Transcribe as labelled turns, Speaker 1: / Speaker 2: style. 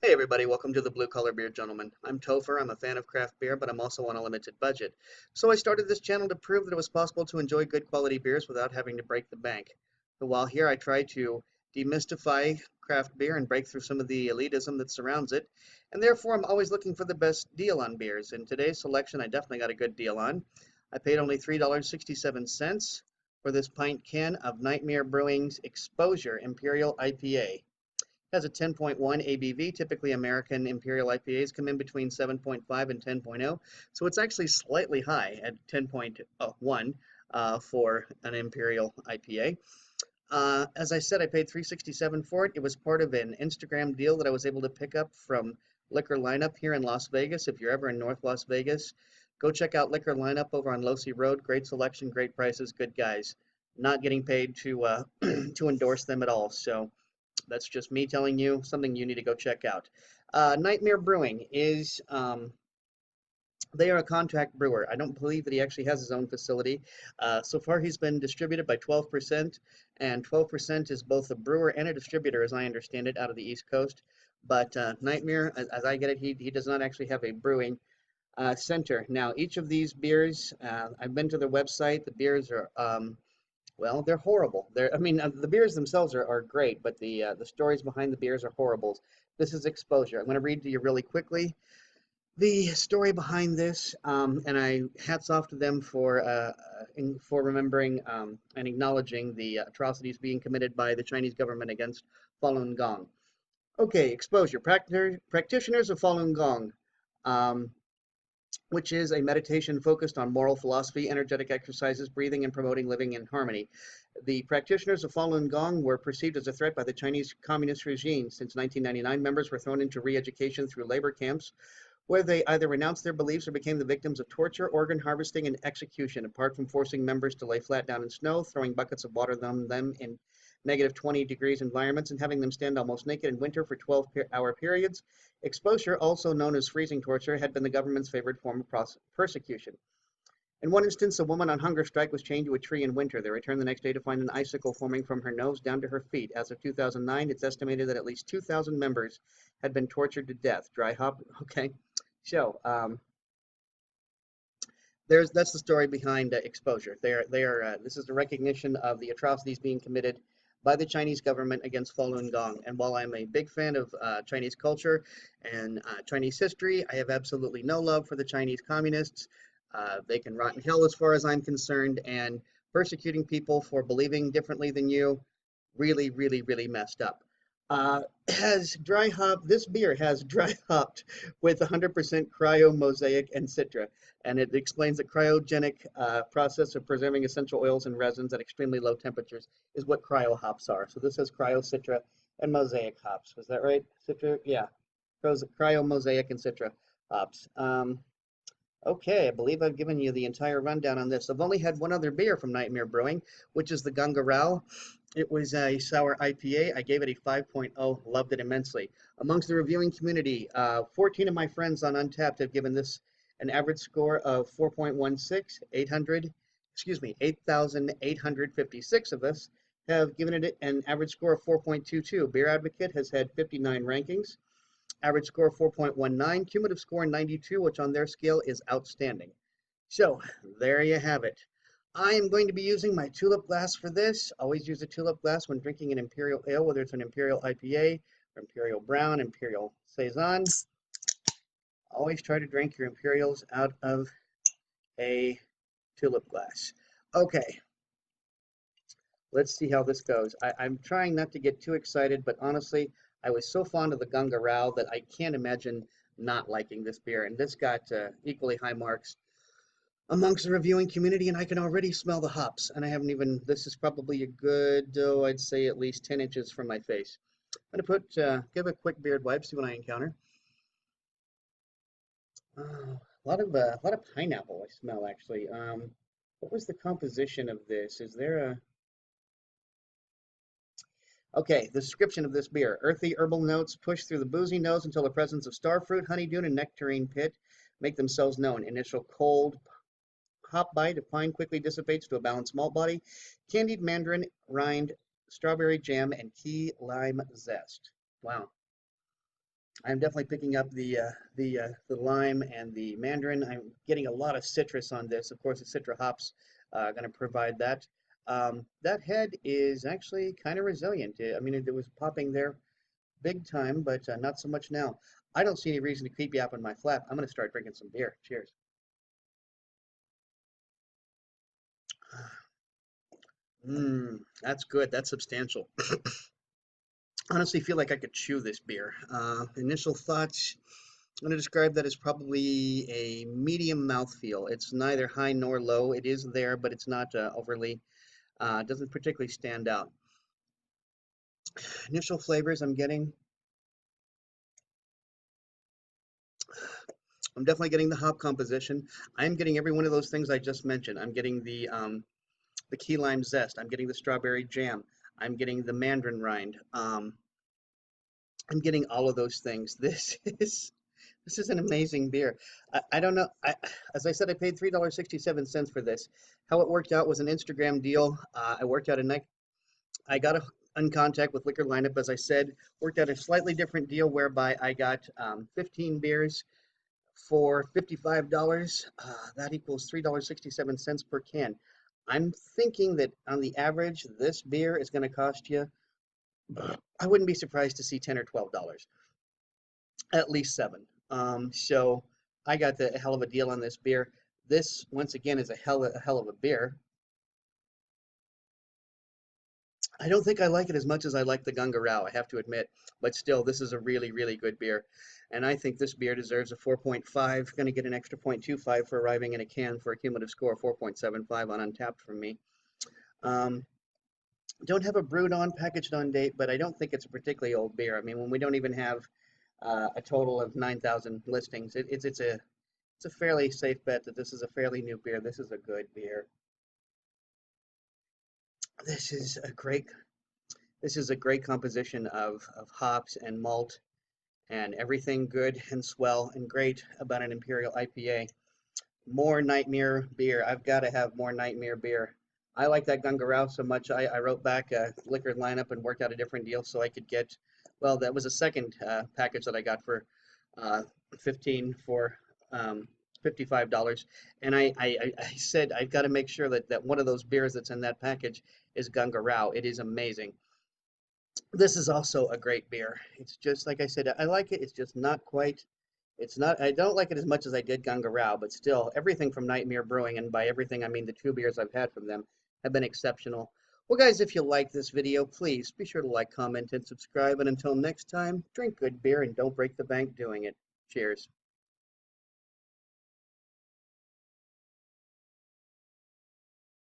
Speaker 1: Hey everybody, welcome to the Blue Collar Beer Gentleman. I'm Topher, I'm a fan of craft beer, but I'm also on a limited budget. So I started this channel to prove that it was possible to enjoy good quality beers without having to break the bank. So while here I try to demystify craft beer and break through some of the elitism that surrounds it, and therefore I'm always looking for the best deal on beers. In today's selection, I definitely got a good deal on. I paid only $3.67 for this pint can of Nightmare Brewing's Exposure Imperial IPA. Has a 10.1 ABV. Typically, American Imperial IPAs come in between 7.5 and 10.0. So it's actually slightly high at 10.1 for an Imperial IPA. As I said, I paid $3.67 for it. It was part of an Instagram deal that I was able to pick up from Liquor Lineup here in Las Vegas. If you're ever in North Las Vegas, go check out Liquor Lineup over on Losi Road. Great selection, great prices, good guys. Not getting paid to to endorse them at all. So that's just me telling you something you need to go check out. Nightmare Brewing is, they are a contract brewer. I don't believe that he actually has his own facility. So far, he's been distributed by 12%, and 12% is both a brewer and a distributor, as I understand it, out of the East Coast. But Nightmare, as I get it, he does not actually have a brewing center. Now, each of these beers, I've been to their website. The beers are well, they're horrible. I mean, the beers themselves are great, but the stories behind the beers are horrible. This is Exposure. I'm going to read to you really quickly the story behind this, and I hats off to them for remembering and acknowledging the atrocities being committed by the Chinese government against Falun Gong. Okay, Exposure. Practitioners of Falun Gong. Um, which is a meditation focused on moral philosophy, energetic exercises, breathing, and promoting living in harmony. The practitioners of Falun Gong were perceived as a threat by the Chinese Communist regime. Since 1999, members were thrown into re-education through labor camps, where they either renounced their beliefs or became the victims of torture, organ harvesting, and execution. Apart from forcing members to lay flat down in snow, throwing buckets of water on them in negative 20 degrees environments, and having them stand almost naked in winter for 12-hour periods, exposure, also known as freezing torture, had been the government's favored form of persecution. In one instance, a woman on hunger strike was chained to a tree in winter. They returned the next day to find an icicle forming from her nose down to her feet. As of 2009, it's estimated that at least 2,000 members had been tortured to death. Dry hop, okay. So, that's the story behind exposure. This is the recognition of the atrocities being committed by the Chinese government against Falun Gong. And while I'm a big fan of Chinese culture and Chinese history, I have absolutely no love for the Chinese communists. They can rot in hell as far as I'm concerned, and persecuting people for believing differently than you, really, really, really messed up. Has dry hop, this beer has dry hopped with 100% cryo, mosaic, and citra. And it explains the cryogenic process of preserving essential oils and resins at extremely low temperatures is what cryo hops are. So this has cryo, citra, and mosaic hops. Was that right? Citra, yeah. Cryo, mosaic, and citra hops. Okay, I believe I've given you the entire rundown on this. I've only had one other beer from Nightmare Brewing, which is the Gunga Rao. It was a sour IPA. I gave it a 5.0, loved it immensely. Amongst the reviewing community, 14 of my friends on Untapped have given this an average score of 4.16, 800, excuse me, 8,856 of us have given it an average score of 4.22. Beer Advocate has had 59 rankings. Average score 4.19, cumulative score 92, which on their scale is outstanding. So there you have it. I am going to be using my tulip glass for this. Always use a tulip glass when drinking an imperial ale, whether it's an imperial IPA or imperial brown, imperial saison. Always try to drink your imperials out of a tulip glass. Okay, let's see how this goes. I'm trying not to get too excited, but honestly, I was so fond of the Gunga Rao that I can't imagine not liking this beer. And this got equally high marks amongst the reviewing community, and I can already smell the hops. And I haven't even, this is probably a good, I'd say at least 10 inches from my face. I'm going to give a quick beard wipe, see what I encounter. A lot of pineapple I smell actually. What was the composition of this? Is there a, okay, the description of this beer. Earthy herbal notes push through the boozy nose until the presence of starfruit, honeydew, and nectarine pit make themselves known. Initial cold hop bite of pine quickly dissipates to a balanced malt body, candied mandarin rind, strawberry jam, and key lime zest. Wow. I'm definitely picking up the lime and the mandarin. I'm getting a lot of citrus on this. Of course, the citra hops going to provide that. That head is actually kind of resilient. I mean, it was popping there big time, but not so much now. I don't see any reason to keep yapping my flap. I'm going to start drinking some beer. Cheers. That's good. That's substantial. Honestly, feel like I could chew this beer. Initial thoughts. I'm going to describe that as probably a medium mouthfeel. It's neither high nor low. It is there, but it's not overly, doesn't particularly stand out. Initial flavors I'm definitely getting the hop composition. I'm getting every one of those things I just mentioned. I'm getting the key lime zest. I'm getting the strawberry jam. I'm getting the mandarin rind. I'm getting all of those things. This is an amazing beer. I don't know. As I said, I paid $3.67 for this. How it worked out was an Instagram deal. I worked out a night. I got in contact with Liquor Lineup, as I said. Worked out a slightly different deal whereby I got 15 beers for $55. That equals $3.67 per can. I'm thinking that on the average, this beer is going to cost you. I wouldn't be surprised to see $10 or $12. At least seven. So I got the hell of a deal on this beer. This, once again, is a hell of a beer. I don't think I like it as much as I like the Gunga Rao, I have to admit. But still, this is a really, really good beer. And I think this beer deserves a 4.5. Going to get an extra 0.25 for arriving in a can for a cumulative score of 4.75 on Untapped from me. Um, don't have a brewed on, packaged on date, but I don't think it's a particularly old beer. I mean, when we don't even have a total of 9,000 listings, it's a fairly safe bet that this is a fairly new beer. This is a good beer. This is a great this is a great composition of hops and malt and everything good and swell and great about an Imperial IPA. More Nightmare beer. I've got to have more Nightmare beer. I like that Gunga Rao so much. I wrote back a liquor lineup and worked out a different deal so I could get, well, that was a second package that I got for uh, 15 for $55. And I said, I've got to make sure that one of those beers that's in that package is Gunga Rao. It is amazing. This is also a great beer. It's just, like I said, I like it. It's just not quite it's not, I don't like it as much as I did Gunga Rao, but still, everything from Nightmare Brewing, and by everything I mean the two beers I've had from them, have been exceptional. Well, guys, if you like this video, please be sure to like, comment, and subscribe. And until next time, drink good beer and don't break the bank doing it. Cheers.